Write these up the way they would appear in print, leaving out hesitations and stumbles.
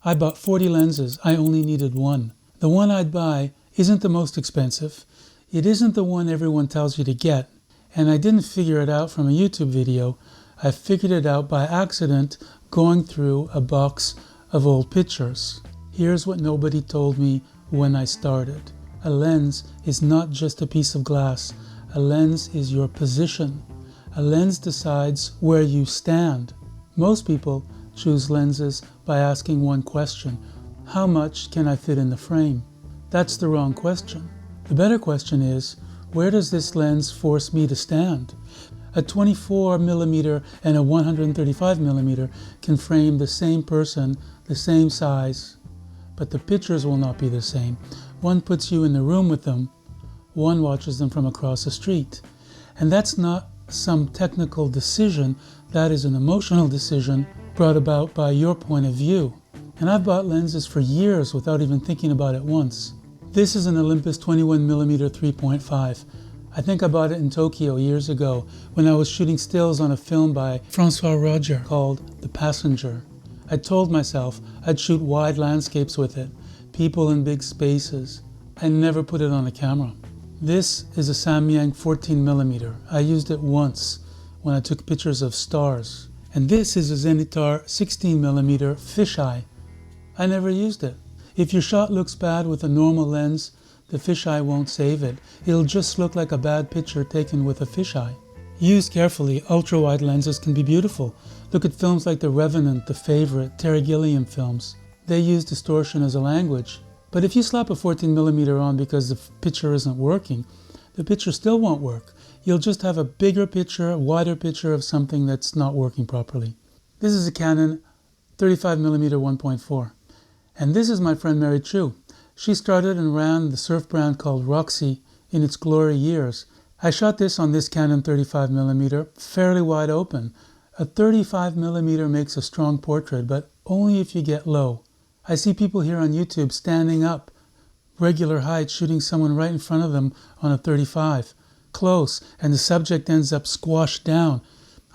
I bought 40 lenses. I only needed one. The one I'd buy isn't the most expensive. It isn't the one everyone tells you to get. And I didn't figure it out from a YouTube video. I figured it out by accident going through a box of old pictures. Here's what nobody told me when I started. A lens is not just a piece of glass. A lens is your position. A lens decides where you stand. Most people choose lenses by asking one question: how much can I fit in the frame? That's the wrong question. The better question is, where does this lens force me to stand? A 24mm and a 135mm can frame the same person, the same size, but the pictures will not be the same. One puts you in the room with them, one watches them from across the street. And that's not some technical decision, that is an emotional decision brought about by your point of view. And I've bought lenses for years without even thinking about it once. This is an Olympus 21mm 3.5. I think I bought it in Tokyo years ago when I was shooting stills on a film by Francois Roger called The Passenger. I told myself I'd shoot wide landscapes with it, people in big spaces. I never put it on a camera. This is a Samyang 14mm. I used it once when I took pictures of stars. And this is a Zenitar 16mm fisheye. I never used it. If your shot looks bad with a normal lens, the fisheye won't save it. It'll just look like a bad picture taken with a fisheye. Used carefully, ultra-wide lenses can be beautiful. Look at films like The Revenant, The Favorite, Terry Gilliam films. They use distortion as a language. But if you slap a 14mm on because the picture isn't working, the picture still won't work. You'll just have a bigger picture, a wider picture of something that's not working properly. This is a Canon 35mm 1.4. And this is my friend Mary Chu. She started and ran the surf brand called Roxy in its glory years. I shot this on this Canon 35mm, fairly wide open. A 35mm makes a strong portrait, but only if you get low. I see people here on YouTube standing up, regular height, shooting someone right in front of them on a 35. Close, and the subject ends up squashed down.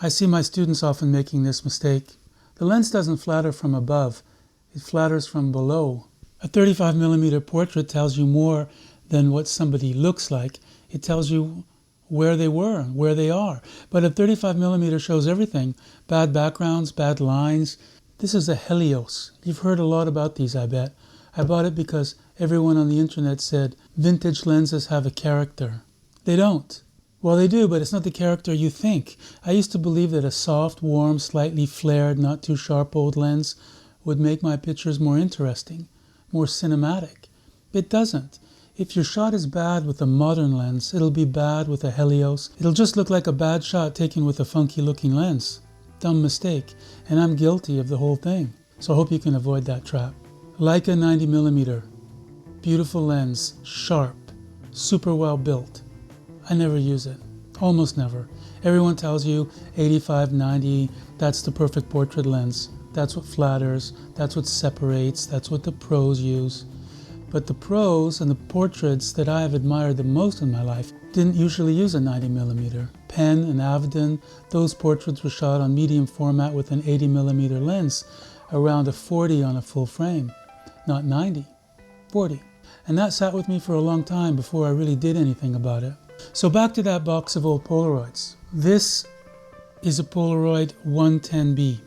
I see my students often making this mistake. The lens doesn't flatter from above. It flatters from below. A 35mm portrait tells you more than what somebody looks like. It tells you where they were, where they are. But a 35mm shows everything. Bad backgrounds, bad lines. This is a Helios. You've heard a lot about these, I bet. I bought it because everyone on the internet said vintage lenses have a character. They don't. Well, they do, but it's not the character you think. I used to believe that a soft, warm, slightly flared, not too sharp old lens would make my pictures more interesting, more cinematic. It doesn't. If your shot is bad with a modern lens, it'll be bad with a Helios. It'll just look like a bad shot taken with a funky looking lens. Dumb mistake. And I'm guilty of the whole thing. So I hope you can avoid that trap. Leica 90mm. Beautiful lens. Sharp. Super well built. I never use it. Almost never. Everyone tells you 85, 90, that's the perfect portrait lens. That's what flatters, that's what separates, that's what the pros use. But the pros and the portraits that I have admired the most in my life didn't usually use a 90mm. Penn and Avedon, those portraits were shot on medium format with an 80mm lens, around a 40 on a full frame. Not 90, 40. And that sat with me for a long time before I really did anything about it. So back to that box of old Polaroids. This is a Polaroid 110B.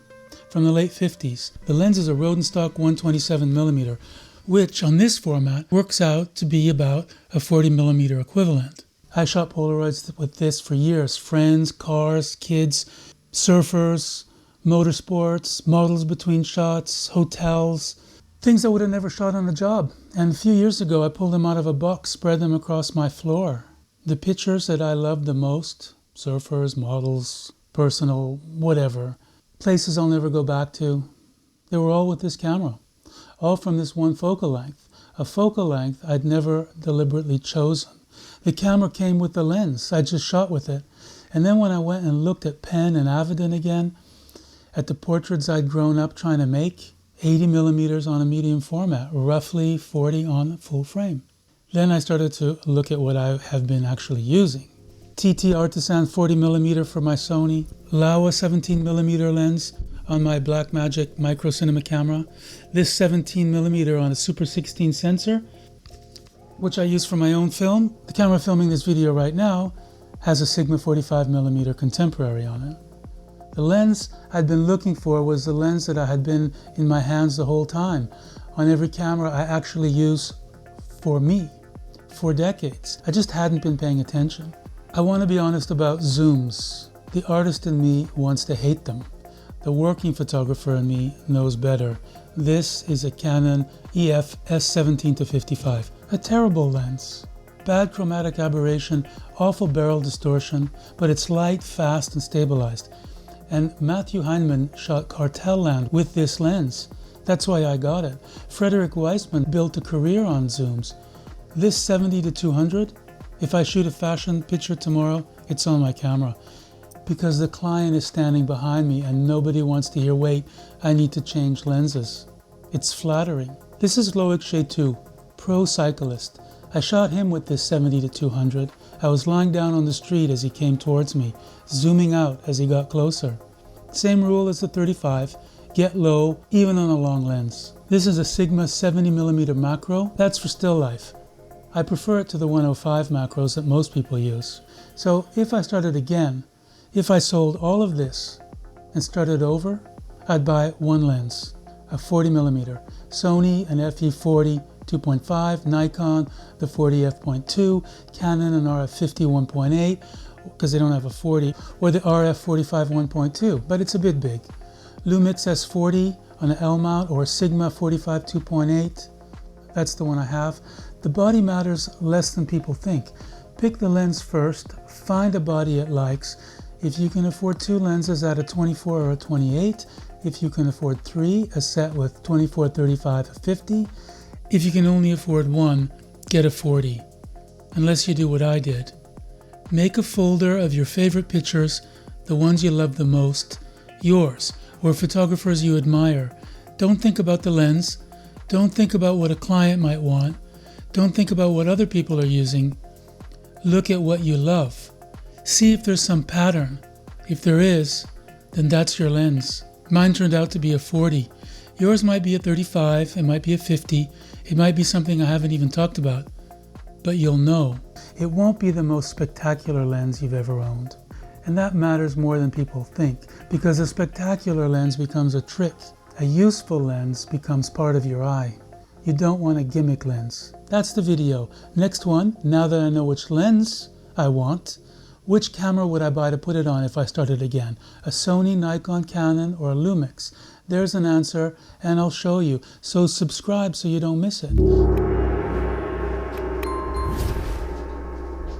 From the late 50s. The lens is a Rodenstock 127mm, which on this format works out to be about a 40mm equivalent. I shot Polaroids with this for years. Friends, cars, kids, surfers, motorsports, models between shots, hotels, things I would have never shot on a job. And a few years ago I pulled them out of a box, spread them across my floor. The pictures that I loved the most, surfers, models, personal, whatever, places I'll never go back to, they were all with this camera, all from this one focal length, a focal length I'd never deliberately chosen. The camera came with the lens, I just shot with it. And then when I went and looked at Penn and Avedon again, at the portraits I'd grown up trying to make, 80mm on a medium format, roughly 40 on full frame. Then I started to look at what I have been actually using. TTArtisan 40mm for my Sony, Laowa 17mm lens on my Blackmagic micro cinema camera, this 17mm on a Super 16 sensor, which I use for my own film. The camera filming this video right now has a Sigma 45mm contemporary on it. The lens I'd been looking for was the lens that I had been in my hands the whole time. On every camera I actually use for me, for decades. I just hadn't been paying attention. I want to be honest about zooms. The artist in me wants to hate them. The working photographer in me knows better. This is a Canon EF S17-55, a terrible lens. Bad chromatic aberration, awful barrel distortion, but it's light, fast, and stabilized. And Matthew Heineman shot Cartel Land with this lens. That's why I got it. Frederick Wiseman built a career on zooms. This 70-200, if I shoot a fashion picture tomorrow, it's on my camera. Because the client is standing behind me and nobody wants to hear, wait, I need to change lenses. It's flattering. This is Loic Shea 2, pro cyclist. I shot him with this 70-200. I was lying down on the street as he came towards me, zooming out as he got closer. Same rule as the 35, get low even on a long lens. This is a Sigma 70mm macro. That's for still life. I prefer it to the 105 macros that most people use. So if I started again, if I sold all of this and started over, I'd buy one lens, a 40mm, Sony an FE40 2.5, Nikon the 40 f.2, Canon an RF 50 1.8, because they don't have a 40, or the RF 45 1.2, but it's a bit big. Lumix S40 on an L mount, or Sigma 45 2.8, that's the one I have. The body matters less than people think. Pick the lens first, find a body it likes. If you can afford two lenses at a 24 or a 28, if you can afford three, a set with 24, 35, a 50. If you can only afford one, get a 40. Unless you do what I did. Make a folder of your favorite pictures, the ones you love the most, yours, or photographers you admire. Don't think about the lens. Don't think about what a client might want. Don't think about what other people are using. Look at what you love. See if there's some pattern. If there is, then that's your lens. Mine turned out to be a 40. Yours might be a 35, it might be a 50, it might be something I haven't even talked about. But you'll know. It won't be the most spectacular lens you've ever owned. And that matters more than people think, because a spectacular lens becomes a trick. A useful lens becomes part of your eye. You don't want a gimmick lens. That's the video. Next one, now that I know which lens I want, which camera would I buy to put it on if I started again? A Sony, Nikon, Canon, or a Lumix? There's an answer, and I'll show you. So subscribe so you don't miss it.